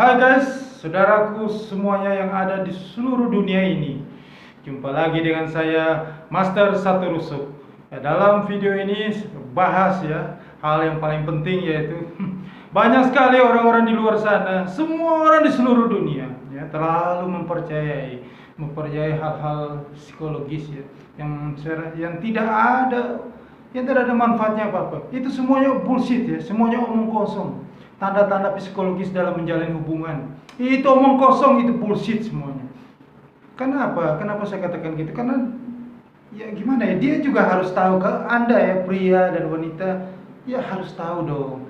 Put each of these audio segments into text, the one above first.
Hai guys, saudaraku semuanya yang ada di seluruh dunia ini. Jumpa lagi dengan saya, Master Satu Rusuk. Ya, dalam video ini bahas ya hal yang paling penting, yaitu banyak sekali orang-orang di luar sana, semua orang di seluruh dunia ya terlalu mempercayai hal-hal psikologis ya yang tidak ada manfaatnya apa-apa. Itu semuanya bullshit ya, semuanya omong kosong. Tanda-tanda psikologis dalam menjalin hubungan itu omong kosong, itu bullshit semuanya. Kenapa saya katakan gitu? Karena ya gimana ya, dia juga harus tahu. Anda ya, pria dan wanita, ya harus tahu dong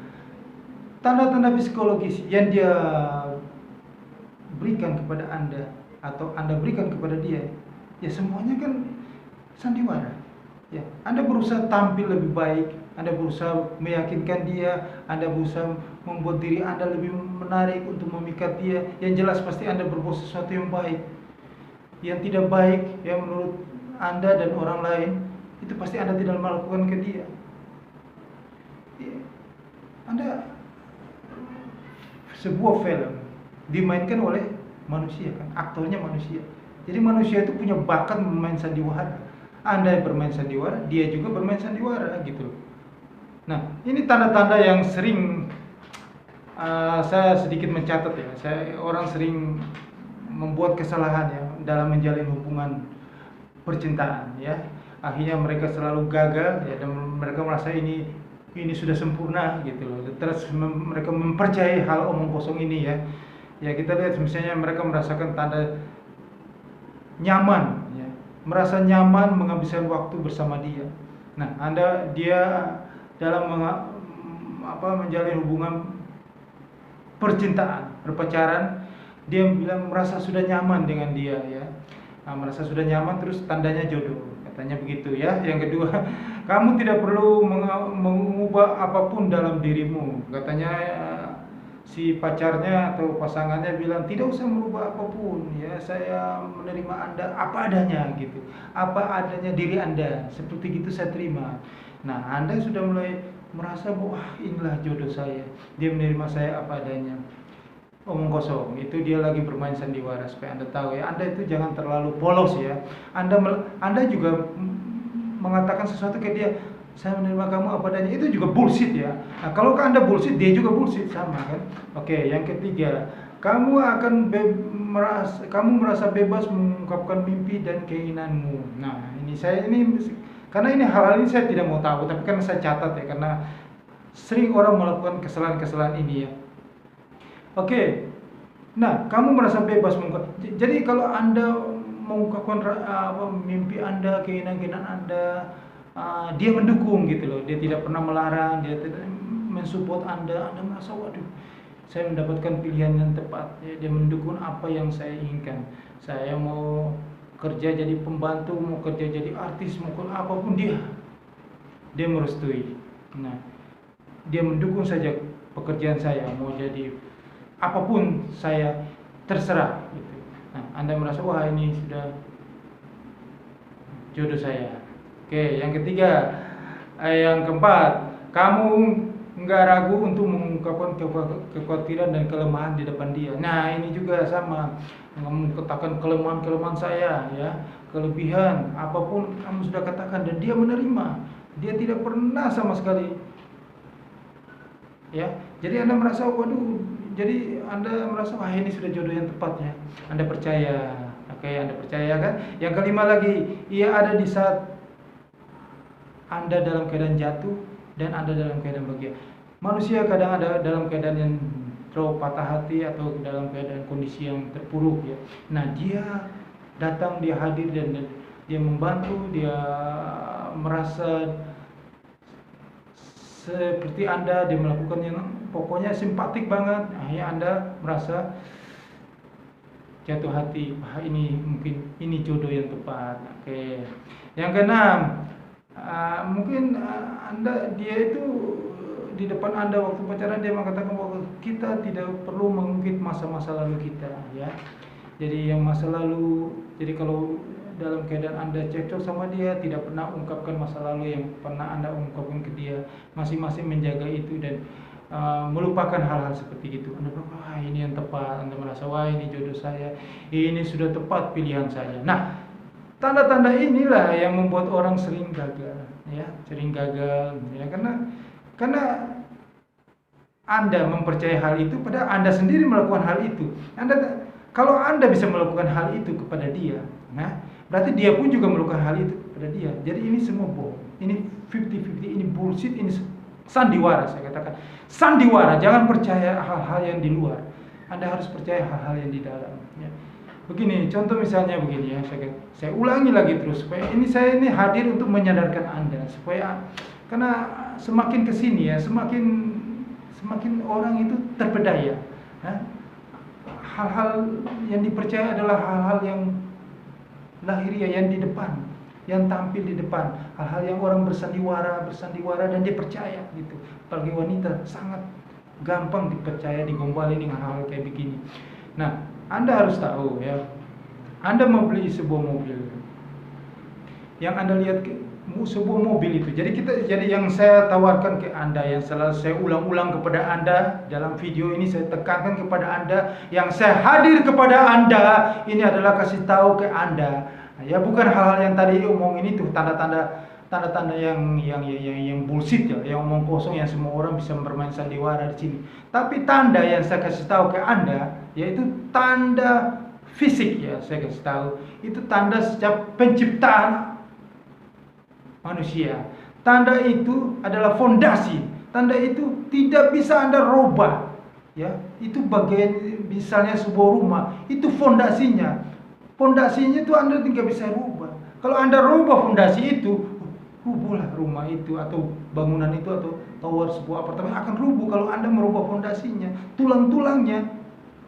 tanda-tanda psikologis yang dia berikan kepada Anda atau Anda berikan kepada dia. Ya semuanya kan sandiwara. Ya, Anda berusaha tampil lebih baik, Anda berusaha meyakinkan dia, Anda berusaha membuat diri Anda lebih menarik untuk memikat dia. Yang jelas pasti Anda berbuat sesuatu yang baik. Yang tidak baik yang menurut Anda dan orang lain, itu pasti Anda tidak melakukan ke dia. Anda sebuah film dimainkan oleh manusia kan, aktornya manusia. Jadi manusia itu punya bakat memain sandiwara. Anda bermain sandiwara, dia juga bermain sandiwara gitu. Nah, ini tanda-tanda yang sering saya sedikit mencatat ya. Orang sering membuat kesalahan ya dalam menjalin hubungan percintaan ya. Akhirnya mereka selalu gagal ya, dan mereka merasa ini sudah sempurna gitu loh. Terus mereka mempercayai hal omong kosong ini ya. Ya kita lihat misalnya mereka merasakan tanda nyaman ya, merasa nyaman menghabiskan waktu bersama dia. Nah, dia dalam menjalin hubungan percintaan, berpacaran, dia bilang merasa sudah nyaman dengan dia ya. Nah, merasa sudah nyaman, terus tandanya jodoh, katanya begitu ya. Yang kedua, kamu tidak perlu mengubah apapun dalam dirimu, katanya. Si pacarnya atau pasangannya bilang tidak usah merubah apapun ya, saya menerima Anda apa adanya gitu, apa adanya diri Anda, seperti gitu saya terima. Nah, Anda sudah mulai merasa bahwa inilah jodoh saya, dia menerima saya apa adanya. Omong kosong, itu dia lagi bermain sandiwara. Supaya Anda tahu ya, Anda itu jangan terlalu polos ya. Anda juga mengatakan sesuatu ke dia, saya menerima kamu apa adanya, itu juga bullshit ya. Nah, kalau Anda bullshit, dia juga bullshit, sama kan. Oke, yang ketiga, kamu merasa bebas mengungkapkan mimpi dan keinginanmu. Nah, karena ini hal-hal ini saya tidak mau tahu, tapi kan saya catat ya, karena sering orang melakukan kesalahan-kesalahan ini ya. Oke. Nah, kamu merasa bebas mengungkapkan. Jadi kalau Anda mengungkapkan mimpi Anda, keinginan-keinginan Anda, dia mendukung gitu loh, dia tidak pernah melarang, dia tidak mensupport Anda merasa waduh, saya mendapatkan pilihan yang tepat ya, dia mendukung apa yang saya inginkan. Saya mau kerja jadi pembantu, mau kerja jadi artis, mau apapun, dia merestui. Nah, dia mendukung saja pekerjaan saya, mau jadi apapun saya terserah gitu. Nah, Anda merasa wah ini sudah jodoh saya. Oke, yang ketiga, yang keempat, kamu nggak ragu untuk mengungkapkan kekhawatiran dan kelemahan di depan dia. Nah, ini juga sama, mengatakan kelemahan saya ya, kelebihan apapun kamu sudah katakan, dan dia menerima. Dia tidak pernah sama sekali ya. Jadi Anda merasa waduh, wah ini sudah jodoh yang tepat ya. Anda percaya. Oke, Anda percaya kan? Yang kelima lagi, ia ada di saat Anda dalam keadaan jatuh dan Anda dalam keadaan bahagia. Manusia kadang ada dalam keadaan yang terlalu patah hati atau dalam keadaan kondisi yang terpuruk ya. Nah, dia datang, dia hadir, dan dia membantu, dia merasa seperti Anda, dia melakukan yang pokoknya simpatik banget. Akhirnya Anda merasa jatuh hati, mungkin ini jodoh yang tepat. Oke. Yang keenam, mungkin dia itu di depan Anda waktu pacaran, dia mengatakan bahwa kita tidak perlu mengungkit masa-masa lalu kita ya. Jadi yang masa lalu, jadi kalau dalam keadaan Anda cekcok sama dia, tidak pernah ungkapkan masa lalu yang pernah Anda ungkapkan ke dia, masing-masing menjaga itu, dan melupakan hal-hal seperti itu. Anda bilang, wah ini yang tepat, Anda merasa, wah ini jodoh saya, ini sudah tepat pilihan saya. Nah, tanda-tanda inilah yang membuat orang sering gagal, ya, karena Anda mempercayai hal itu, padahal Anda sendiri melakukan hal itu. Kalau Anda bisa melakukan hal itu kepada dia, nah, berarti dia pun juga melakukan hal itu kepada dia. Jadi ini semua bohong, ini 50-50, ini bullshit, ini sandiwara. Saya katakan sandiwara. Jangan percaya hal-hal yang di luar, Anda harus percaya hal-hal yang di dalam, ya. Begini, contoh misalnya begini ya, saya ulangi lagi terus supaya saya ini hadir untuk menyadarkan Anda, supaya karena semakin kesini ya, semakin orang itu terpedaya, ya. Hal-hal yang dipercaya adalah hal-hal yang lahiriah, yang di depan, yang tampil di depan, hal-hal yang orang bersandiwara dan dia percaya gitu. Apalagi wanita sangat gampang dipercaya, digombalin dengan hal-hal kayak begini. Nah, Anda harus tahu ya, Anda mau beli sebuah mobil, yang Anda lihat sebuah mobil itu. Jadi yang saya tawarkan ke Anda, yang selalu saya ulang-ulang kepada Anda dalam video ini, saya tekankan kepada Anda, yang saya hadir kepada Anda ini adalah kasih tahu ke Anda, ya, bukan hal-hal yang tadi omongin itu, tanda-tanda yang bullshit ya, yang omong kosong yang semua orang bisa bermain sandiwara di sini. Tapi tanda yang saya kasih tahu ke Anda yaitu tanda fisik ya, saya kasih tahu. Itu tanda sejak penciptaan manusia. Tanda itu adalah fondasi. Tanda itu tidak bisa Anda rubah. Ya, itu bagian misalnya sebuah rumah, itu fondasinya. Fondasinya itu Anda tidak bisa rubah. Kalau Anda rubah fondasi itu, rubuhlah rumah itu atau bangunan itu atau tower sebuah apartemen akan rubuh kalau Anda merubah fondasinya, tulang-tulangnya,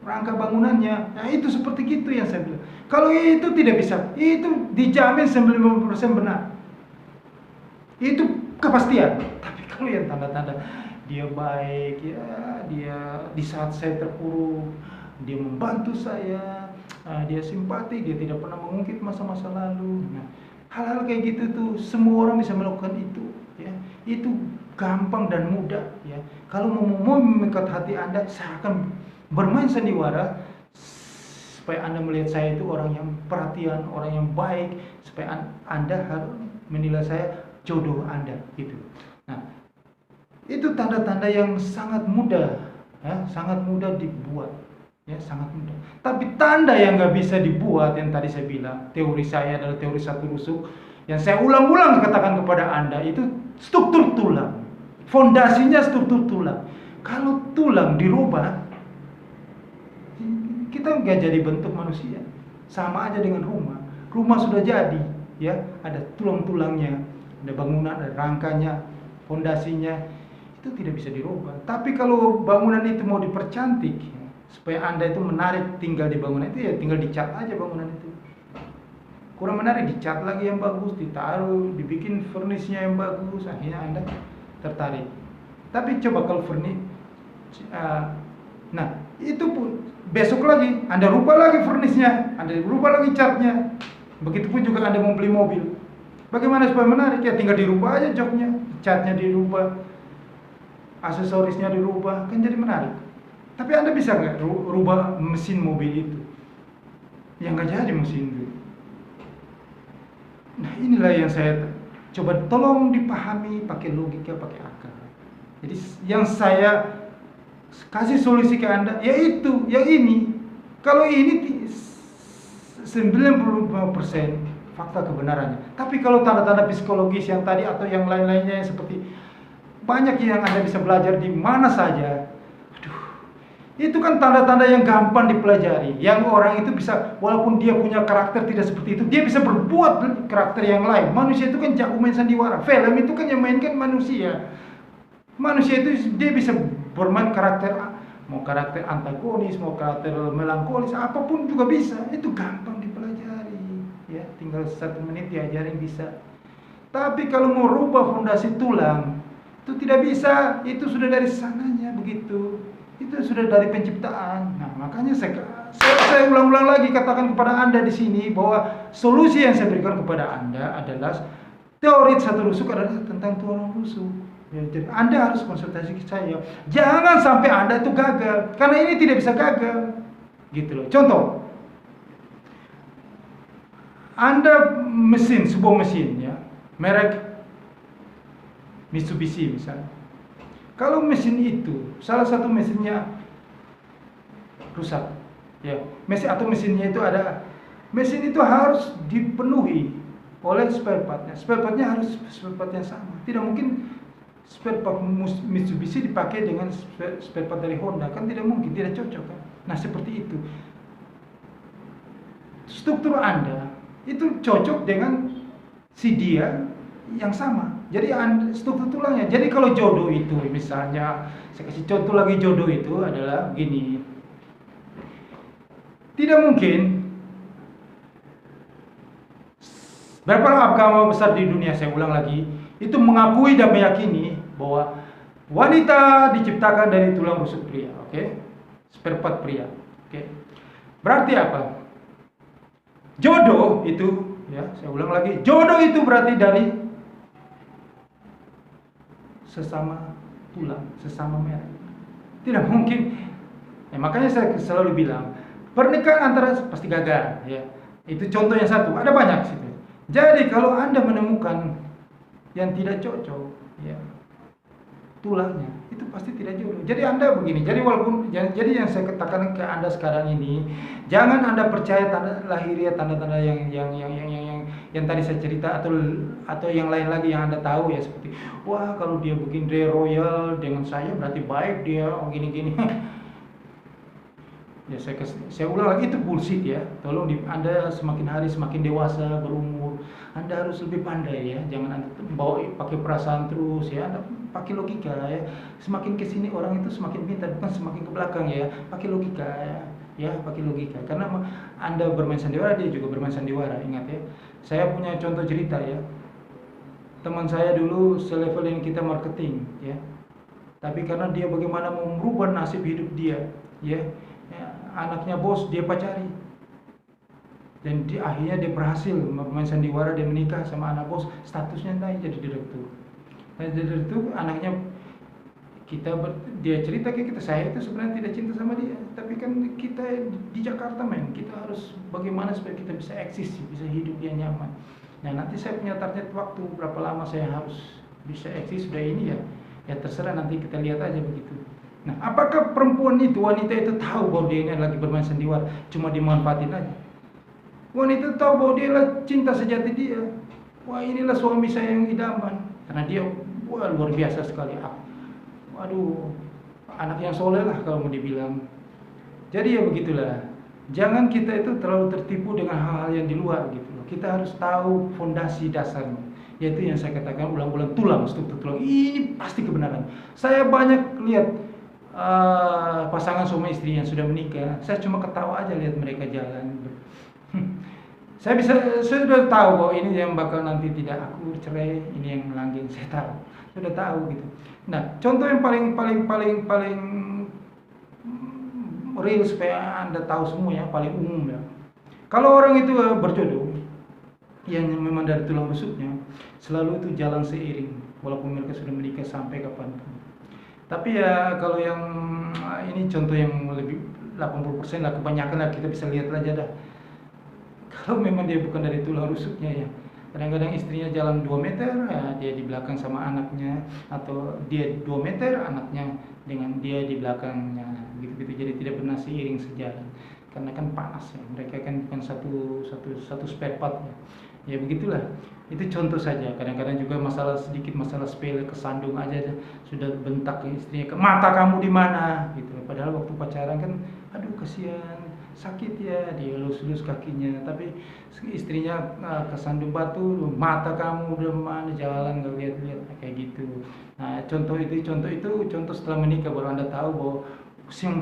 rangka bangunannya. Nah, itu seperti gitu yang saya bilang. Kalau itu tidak bisa, itu dijamin 95% benar. Itu kepastian. Tapi kalau yang tanda-tanda dia baik ya, dia di saat saya terpuruk dia membantu saya, dia simpati, dia tidak pernah mengungkit masa-masa lalu. Nah, hal-hal kayak gitu tuh semua orang bisa melakukan itu, ya. Itu gampang dan mudah, ya. Kalau mau memikat hati Anda, saya akan bermain sandiwara supaya Anda melihat saya itu orang yang perhatian, orang yang baik, supaya Anda harus menilai saya jodoh Anda gitu. Nah, itu tanda-tanda yang sangat mudah, ya, sangat mudah dibuat. Ya, sangat mudah. Tapi tanda yang nggak bisa dibuat, yang tadi saya bilang, teori saya adalah teori satu rusuk, yang saya ulang-ulang katakan kepada Anda, itu struktur tulang. Fondasinya struktur tulang. Kalau tulang dirubah, kita nggak jadi bentuk manusia. Sama aja dengan rumah. Rumah sudah jadi, ya, ada tulang-tulangnya, ada bangunan, ada rangkanya, fondasinya, itu tidak bisa dirubah. Tapi kalau bangunan itu mau dipercantik, supaya Anda itu menarik tinggal di bangunan itu, ya tinggal dicat aja bangunan itu. Kurang menarik, dicat lagi yang bagus, ditaruh, dibikin furnisnya yang bagus, akhirnya Anda tertarik. Tapi coba kalau nah itu pun besok lagi Anda rubah lagi furnisnya, Anda rubah lagi catnya. Begitupun juga Anda mau beli mobil. Bagaimana supaya menarik? Ya tinggal dirubah aja joknya, catnya dirubah, aksesorisnya dirubah, kan jadi menarik. Tapi Anda bisa nggak rubah mesin mobil itu? Ya nggak jadi mesin itu. Nah, inilah yang saya coba tolong dipahami pakai logika, pakai akal. Jadi yang saya kasih solusi ke Anda, yaitu yang ini. Kalau ini 95% fakta kebenarannya. Tapi kalau tanda-tanda psikologis yang tadi atau yang lain-lainnya yang seperti banyak yang Anda bisa belajar di mana saja. Itu kan tanda-tanda yang gampang dipelajari. Yang orang itu bisa, walaupun dia punya karakter tidak seperti itu, dia bisa berbuat karakter yang lain. Manusia itu kan jago main sandiwara. Film itu kan yang mainkan manusia. Manusia itu dia bisa bermain karakter, mau karakter antagonis, mau karakter melankolis, apapun juga bisa. Itu gampang dipelajari. Ya, tinggal 1 menit diajarin bisa. Tapi kalau mau rubah fondasi tulang, itu tidak bisa. Itu sudah dari sananya begitu. Itu sudah dari penciptaan. Nah, makanya saya ulang-ulang lagi katakan kepada Anda di sini bahwa solusi yang saya berikan kepada Anda adalah teori satu rusuk adalah tentang tulang rusuk. Ya, jadi Anda harus konsultasi ke saya. Jangan sampai Anda itu gagal, karena ini tidak bisa gagal. Gitu loh. Contoh, Anda sebuah mesin ya, merek Mitsubishi misalnya. Kalau mesin itu, salah satu mesinnya rusak, ya, mesinnya itu ada, mesin itu harus dipenuhi oleh spare partnya. Spare partnya harus spare part yang sama. Tidak mungkin spare part Mitsubishi dipakai dengan spare part dari Honda, kan tidak mungkin, tidak cocok kan. Nah seperti itu. Struktur Anda itu cocok dengan si dia yang sama. Jadi struktur tulangnya. Jadi kalau jodoh itu misalnya, saya kasih contoh lagi, jodoh itu adalah begini. Tidak mungkin berapa agama besar di dunia, saya ulang lagi, itu mengakui dan meyakini bahwa wanita diciptakan dari tulang rusuk pria, oke? Spare part pria, oke? Berarti apa? Jodoh itu, ya, saya ulang lagi, jodoh itu berarti dari sesama tulang, sesama merek. Tidak mungkin. Ya, makanya saya selalu bilang, pernikahan antara pasti gagal, ya. Itu contoh yang satu, ada banyak situ. Jadi kalau Anda menemukan yang tidak cocok, ya, tulangnya itu pasti tidak jodoh. Jadi Anda begini, jadi yang saya katakan ke Anda sekarang ini, jangan Anda percaya tanda lahiriah, tanda-tanda yang tadi saya cerita, atau yang lain lagi yang Anda tahu, ya, seperti wah kalau dia begini, dia royal dengan saya berarti baik dia, gini-gini. Ya, saya ulang lagi, itu bullshit ya. Tolong Anda semakin hari semakin dewasa, berumur, Anda harus lebih pandai ya. Jangan Anda bawa pakai perasaan terus ya. Anda pakai logika ya. Semakin ke sini orang itu semakin pintar, bukan semakin ke belakang ya. Pakai logika ya. Ya, pakai logika. Karena Anda bermain sandiwara, dia juga bermain sandiwara. Ingat ya. Saya punya contoh cerita ya. Teman saya dulu selevel dengan kita marketing ya. Tapi karena dia bagaimana mau merubah nasib hidup dia, ya. Anaknya bos dia pacari, dan akhirnya dia berhasil bermain sandiwara, dia menikah sama anak bos, statusnya naik jadi direktur. Nah dari itu anaknya dia cerita ke kita, saya itu sebenarnya tidak cinta sama dia, tapi kan kita di Jakarta men, kita harus bagaimana supaya kita bisa eksis, bisa hidup yang nyaman. Nah nanti saya punya target waktu berapa lama saya harus bisa eksis, sudah ini ya terserah, nanti kita lihat aja begitu. Nah, apakah perempuan itu, wanita itu tahu bahwa dia ini lagi bermain sandiwara, cuma dimanfaatin aja? Wanita tahu bahwa dia lah cinta sejati dia. Wah, inilah suami saya yang idaman. Karena dia, wah, luar biasa sekali. Waduh, anak yang soleh lah kalau mau dibilang. Jadi ya begitulah. Jangan kita itu terlalu tertipu dengan hal-hal yang di luar gitu loh. Kita harus tahu fondasi dasarnya. Yaitu yang saya katakan ulang-ulang, struktur tulang. Ini pasti kebenaran. Saya banyak lihat pasangan suami istri yang sudah menikah, saya cuma ketawa aja lihat mereka jalan. Saya sudah tahu bahwa ini yang bakal nanti tidak aku cerai, ini yang langgeng, saya tahu, sudah tahu gitu. Nah, contoh yang paling real supaya Anda tahu semua ya, paling umum ya. Kalau orang itu berjodoh, yang memang dari tulang rusuknya, selalu itu jalan seiring, walaupun mereka sudah menikah sampai kapanpun. Tapi ya kalau yang ini contoh yang lebih 80% lah, kebanyakan lah kita bisa lihat aja dah. Kalau memang dia bukan dari tulang rusuknya ya, kadang-kadang istrinya jalan 2 meter, ya, dia di belakang sama anaknya, atau dia 2 meter, anaknya dengan dia di belakangnya, gitu-gitu. Jadi tidak pernah seiring sejalan, karena kan panas ya, mereka kan bukan satu spare part ya. Ya begitulah, itu contoh saja. Kadang-kadang juga masalah sepele, kesandung aja sudah bentak ke istrinya, ke mata kamu di mana gitu. Padahal waktu pacaran kan, aduh kasihan, sakit ya, dia lus-lus kakinya, tapi istrinya kesandung batu, mata kamu di mana, jalan nggak lihat-lihat, kayak gitu. Nah contoh setelah menikah baru Anda tahu bahwa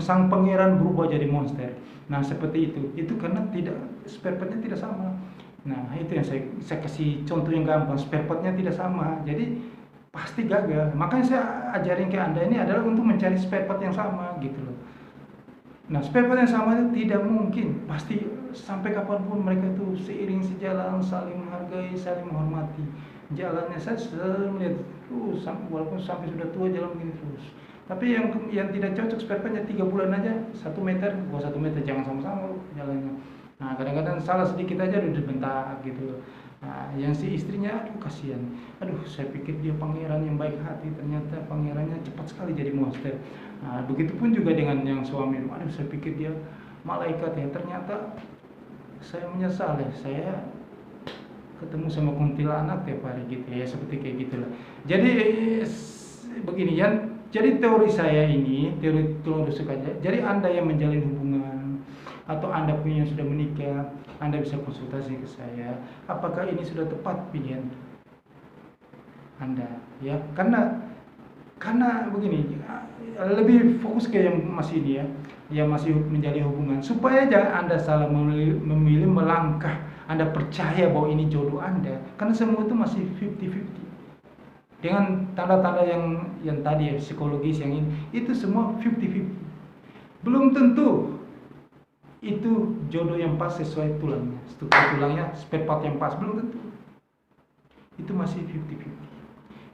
sang pangeran berubah jadi monster. Nah seperti itu karena spare partnya tidak sama. Nah itu yang saya kasih contoh yang gampang, spare partnya tidak sama, jadi pasti gagal. Makanya saya ajarin ke Anda ini adalah untuk mencari spare part yang sama gitu loh. Nah spare part yang sama itu tidak mungkin, pasti sampai kapanpun mereka itu seiring sejalan, saling menghargai, saling menghormati. jalannya saya selalu melihat terus, walaupun sampai sudah tua jalan begini terus. Tapi yang tidak cocok spare partnya 3 bulan aja 1 meter, gua 1 meter jangan sama-sama jalannya. Nah kadang-kadang salah sedikit aja udah dibentak gitu. Nah yang si istrinya, aduh kasihan, aduh saya pikir dia pangeran yang baik hati, ternyata pangerannya cepat sekali jadi monster. Nah begitupun juga dengan yang suami, aduh saya pikir dia malaikat ya, ternyata saya menyesal ya, saya ketemu sama kuntilanak tiap hari gitu ya, seperti kayak gitulah. Jadi begini ya, jadi teori saya ini, teori rusuk aja. Jadi Anda yang menjalin hubungan atau Anda punya yang sudah menikah, Anda bisa konsultasi ke saya, apakah ini sudah tepat pilihan Anda ya. Karena begini, lebih fokus ke yang masih ini ya, yang masih menjalin hubungan, supaya jangan Anda salah memilih melangkah. Anda percaya bahwa ini jodoh Anda, karena semua itu masih 50-50. Dengan tanda-tanda yang tadi ya, psikologis yang ini, itu semua 50-50. Belum tentu itu jodoh yang pas sesuai tulangnya, struktur tulangnya, spare part yang pas, belum tentu. Itu masih 50-50.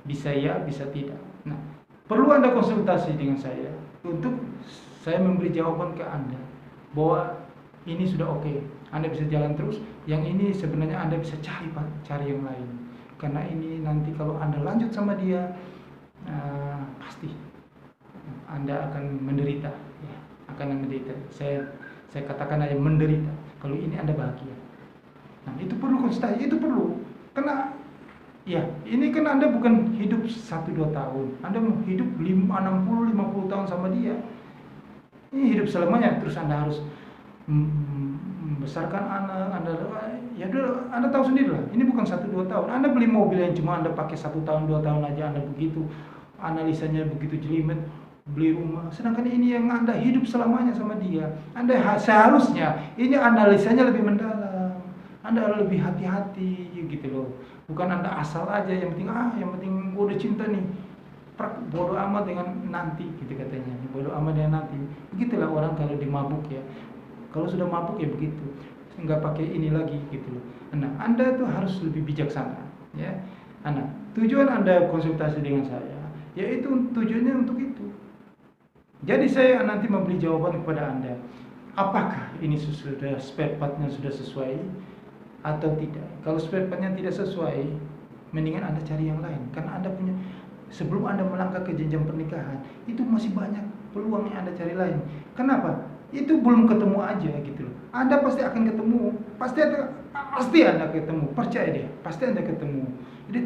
Bisa ya, bisa tidak. Nah, perlu Anda konsultasi dengan saya untuk saya memberi jawaban ke Anda bahwa ini sudah oke. Anda bisa jalan terus. Yang ini sebenarnya Anda bisa cari yang lain. Karena ini nanti kalau Anda lanjut sama dia, pasti Anda akan menderita. Ya, akan menderita. Saya katakan aja menderita. Kalau ini Anda bahagia. Nah, itu perlu konsultasi. Itu perlu. Karena ya, ini kan Anda bukan hidup 1-2 tahun. Anda mau hidup 60-50 tahun sama dia. Ini hidup selamanya. Terus Anda harus membesarkan anak. Anda tahu sendiri lah. Ini bukan 1-2 tahun. Anda beli mobil yang cuma Anda pakai 1 tahun, 2 tahun aja Anda begitu. Analisanya begitu jelimet. Beli rumah. Sedangkan ini yang Anda hidup selamanya sama dia. Anda seharusnya ini analisanya lebih mendalam. Anda lebih hati-hati gitu loh. Bukan Anda asal aja, yang penting gue udah cinta nih, bodoh amat dengan nanti gitu katanya, bodoh amat dengan nanti. Begitulah orang kalau dimabuk ya, kalau sudah mabuk ya begitu, nggak pakai ini lagi gitu loh. Nah Anda tuh harus lebih bijaksana ya. Nah tujuan Anda konsultasi dengan saya yaitu tujuannya untuk itu. Jadi saya nanti memberi jawaban kepada Anda, apakah ini sudah spare partnya sudah sesuai atau tidak. Kalau spare partnya tidak sesuai, mendingan Anda cari yang lain. Karena Anda punya, sebelum Anda melangkah ke jenjang pernikahan, itu masih banyak peluang yang Anda cari lain. Kenapa? Itu belum ketemu aja gitu loh. Anda pasti akan ketemu, pasti Anda ketemu, percaya deh, pasti Anda ketemu. Jadi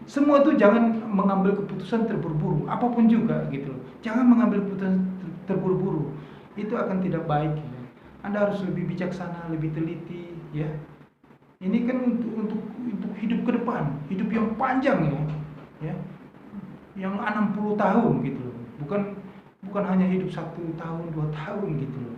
semua itu jangan mengambil keputusan terburu-buru, apapun juga gitu loh. Jangan mengambil keputusan terburu-buru, itu akan tidak baik. Ya. Anda harus lebih bijaksana, lebih teliti, ya. Ini kan untuk hidup ke depan, hidup yang panjang ya, yang 60 tahun gitu loh. Bukan hanya hidup 1 tahun, 2 tahun gitu loh.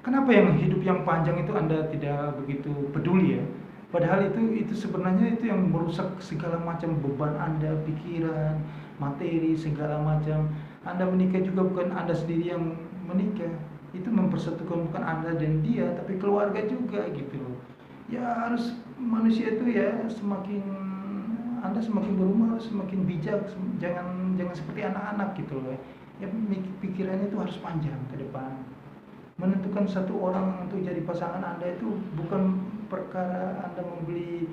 Kenapa yang hidup yang panjang itu Anda tidak begitu peduli ya? Padahal itu sebenarnya itu yang merusak segala macam beban Anda, pikiran, materi, segala macam. Anda menikah juga bukan Anda sendiri yang menikah. Itu mempersatukan bukan Anda dan dia, tapi keluarga juga gitu loh. Ya harus manusia itu ya Anda semakin berumur harus semakin bijak, jangan seperti anak-anak gitu loh. Ya pikirannya itu harus panjang ke depan. Menentukan satu orang untuk jadi pasangan Anda itu bukan perkara Anda membeli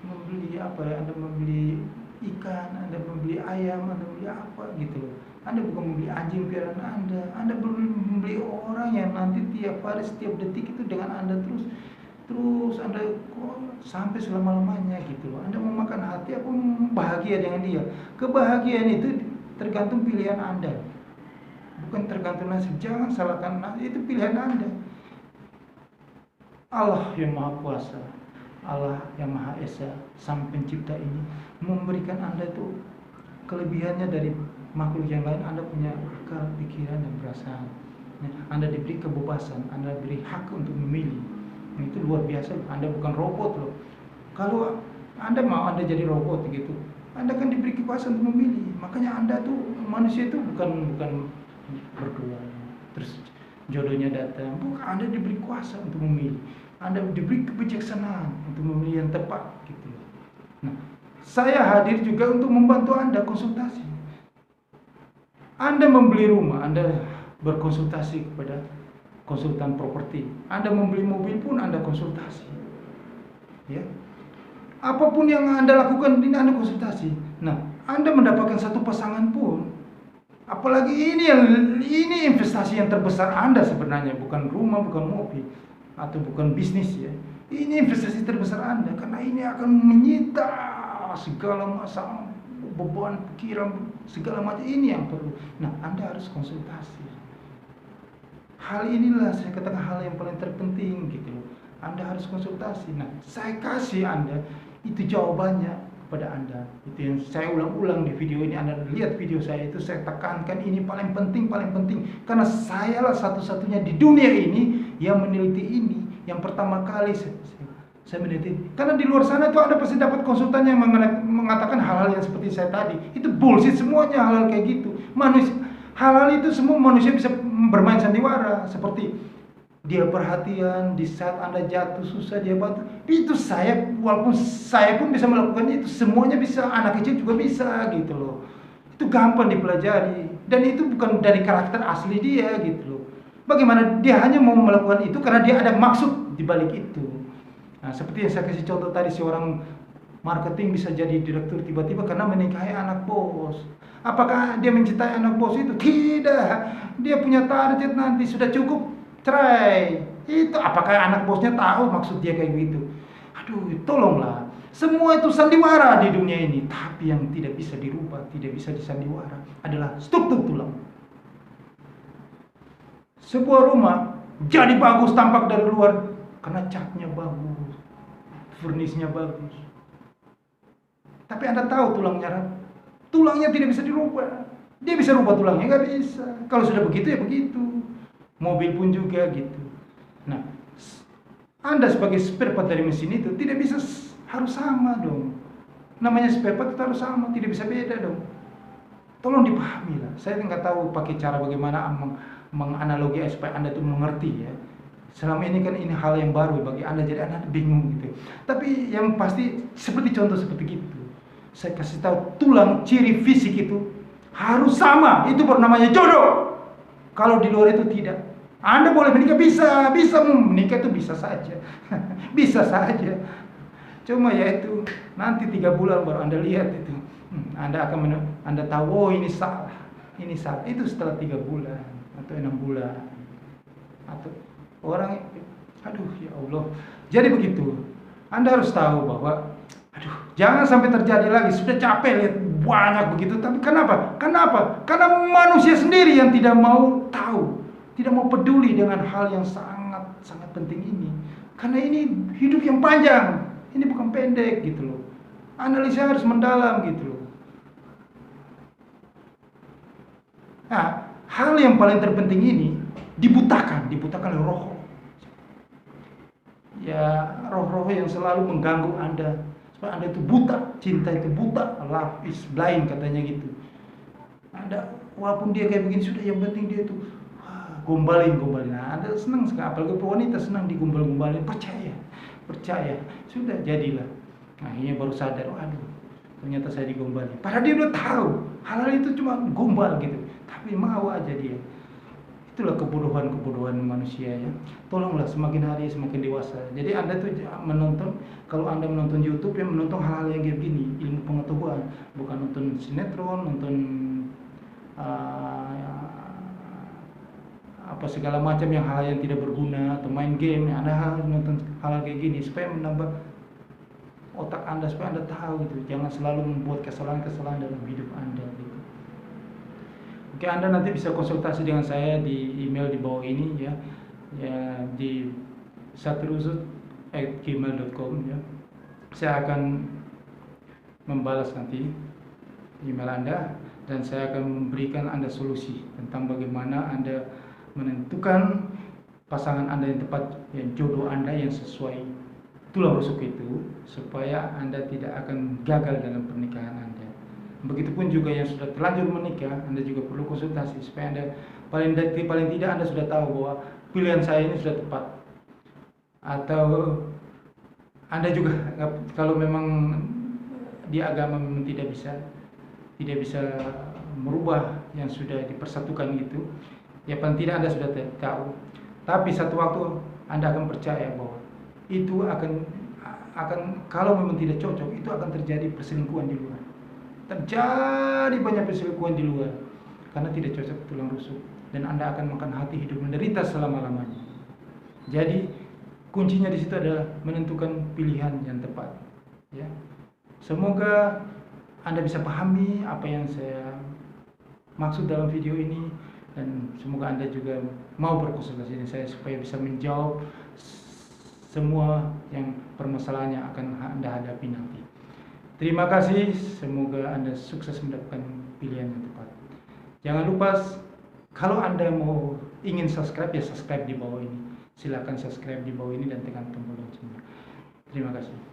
Anda membeli ikan, Anda membeli ayam, Anda membeli apa gitu loh. Anda bukan membeli anjing piaraan Anda belum membeli orang yang nanti tiap hari, setiap detik itu dengan Anda terus Anda sampai selama-lamanya gitu loh. Anda mau makan hati apa bahagia dengan dia. Kebahagiaan itu tergantung pilihan Anda. Bukan tergantung nasib. Jangan salahkan nasib, itu pilihan Anda. Allah yang Maha Kuasa, Allah yang Maha Esa, Sang Pencipta ini memberikan Anda itu kelebihannya dari makhluk yang lain. Anda punya akal, pikiran, dan perasaan. Anda diberi kebebasan, Anda diberi hak untuk memilih. Itu luar biasa. Anda bukan robot loh. Kalau Anda mau Anda jadi robot gitu, Anda kan diberi kebebasan untuk memilih. Makanya Anda tuh manusia itu bukan berdua terus jodohnya datang. Bukan, Anda diberi kuasa untuk memilih. Anda diberi kebijaksanaan untuk memilih yang tepat gitu. Nah, saya hadir juga untuk membantu Anda konsultasi. Anda membeli rumah, Anda berkonsultasi kepada konsultan properti. Anda membeli mobil pun Anda konsultasi. Ya. Apapun yang Anda lakukan ini Anda konsultasi. Nah, Anda mendapatkan satu pasangan pun, apalagi ini investasi yang terbesar Anda sebenarnya, bukan rumah, bukan mobil, atau bukan bisnis ya. Ini investasi terbesar Anda karena ini akan menyita segala masalah, beban pikiran, segala macam ini yang perlu. Nah, Anda harus konsultasi. Hal inilah saya katakan hal yang paling terpenting gitu loh. Anda harus konsultasi. Nah, saya kasih Anda itu jawabannya kepada Anda. Itu yang saya ulang-ulang di video ini. Anda lihat video saya itu, saya tekankan ini paling penting. Karena saya lah satu-satunya di dunia ini yang meneliti ini. Yang pertama kali saya meneliti. Karena di luar sana itu Anda pasti dapat konsultan yang mengatakan hal-hal yang seperti saya tadi. Itu bullshit semuanya, hal-hal kayak gitu. Hal-hal itu semua manusia bisa bermain sandiwara. Seperti dia perhatian di saat Anda jatuh susah dia bantu. Itu walaupun saya pun bisa melakukannya, itu semuanya bisa, anak kecil juga bisa gitu loh. Itu gampang dipelajari dan itu bukan dari karakter asli dia gitu loh. Bagaimana dia hanya mau melakukan itu karena dia ada maksud di balik itu. Nah, seperti yang saya kasih contoh tadi, seorang marketing bisa jadi direktur tiba-tiba karena menikahi anak bos. Apakah dia mencintai anak bos itu? Tidak. Dia punya target nanti sudah cukup cerai. Itu apakah anak bosnya tahu maksud dia kayak gitu? Aduh, tolonglah. Semua itu sandiwara di dunia ini, tapi yang tidak bisa dirubah, tidak bisa disandiwara adalah struktur tulang. Sebuah rumah jadi bagus tampak dari luar karena catnya bagus, furnisnya bagus. Tapi Anda tahu tulangnya tidak bisa dirubah. Dia bisa rubah tulangnya? Nggak bisa. Kalau sudah begitu ya begitu. Mobil pun juga gitu. Nah, Anda sebagai spare part dari mesin itu tidak bisa harus sama dong. Namanya spare part itu harus sama, tidak bisa beda dong. Tolong dipahami lah. Saya nggak tahu pakai cara bagaimana menganalogi supaya Anda itu mengerti ya. Selama ini kan ini hal yang baru bagi Anda, jadi Anda bingung gitu. Tapi yang pasti seperti contoh seperti gitu. Saya kasih tahu tulang ciri fisik itu harus sama. Itu baru namanya jodoh. Kalau di luar itu tidak. Anda boleh menikah, bisa menikah itu bisa saja. Bisa saja. Cuma ya itu nanti 3 bulan baru Anda lihat itu. Anda tahu, oh ini salah. Itu setelah 3 bulan atau 6 bulan. Atau orang, aduh ya Allah. Jadi begitu. Anda harus tahu bahwa jangan sampai terjadi lagi. Sudah capek lihat banyak begitu. Tapi kenapa? Karena manusia sendiri yang tidak mau tahu, tidak mau peduli dengan hal yang sangat penting ini. Karena ini hidup yang panjang. Ini bukan pendek gitu loh. Analisa harus mendalam gitu loh. Nah, hal yang paling terpenting ini dibutakan oleh roh. Ya, roh-roh yang selalu mengganggu Anda. Supaya Anda itu buta, cinta itu buta, love is blind katanya gitu. Anda, walaupun dia kayak begini sudah, yang penting dia itu gombalin. Nah, Anda senang sekali, apalagi wanita senang digombal-gombalin, percaya, sudah jadilah. Nah, akhirnya baru sadar, aduh, ternyata saya digombalin. Padahal dia udah tahu, hal-hal itu cuma gombal gitu, tapi mau aja dia. Itulah kebodohan manusia ya. Tolonglah semakin hari semakin dewasa. Jadi Anda tuh menonton, kalau Anda menonton YouTube ya menonton hal-hal yang kayak gini, ilmu pengetahuan, bukan nonton sinetron, nonton apa segala macam yang hal yang tidak berguna atau main game. Anda harus nonton hal kayak gini supaya menambah otak Anda, supaya Anda tahu gitu. Jangan selalu membuat kesalahan dalam hidup Anda gitu. Oke, Anda nanti bisa konsultasi dengan saya di email di bawah ini ya di satruzut@gmail.com ya. Saya akan membalas nanti email Anda dan saya akan memberikan Anda solusi tentang bagaimana Anda menentukan pasangan Anda yang tepat, yang jodoh Anda yang sesuai tulang rusuk itu, supaya Anda tidak akan gagal dalam pernikahan Anda. Begitupun juga yang sudah terlanjur menikah, Anda juga perlu konsultasi supaya Anda paling tidak Anda sudah tahu bahwa pilihan saya ini sudah tepat. Atau Anda juga kalau memang di agama memang tidak bisa merubah yang sudah dipersatukan itu, ya paling tidak Anda sudah tahu. Tapi satu waktu Anda akan percaya bahwa itu akan kalau memang tidak cocok, itu akan terjadi perselingkuhan di luar. Terjadi banyak perselingkuhan di luar karena tidak cocok tulang rusuk, dan Anda akan makan hati hidup menderita selama-lamanya. Jadi kuncinya di situ adalah menentukan pilihan yang tepat. Ya, semoga Anda bisa pahami apa yang saya maksud dalam video ini, dan semoga Anda juga mau berkonsultasi dengan saya supaya bisa menjawab semua yang permasalahannya akan Anda hadapi nanti. Terima kasih, semoga Anda sukses mendapatkan pilihan yang tepat. Jangan lupa, kalau Anda mau ingin subscribe, ya subscribe di bawah ini. Silakan subscribe di bawah ini dan tekan tombol loncengnya. Terima kasih.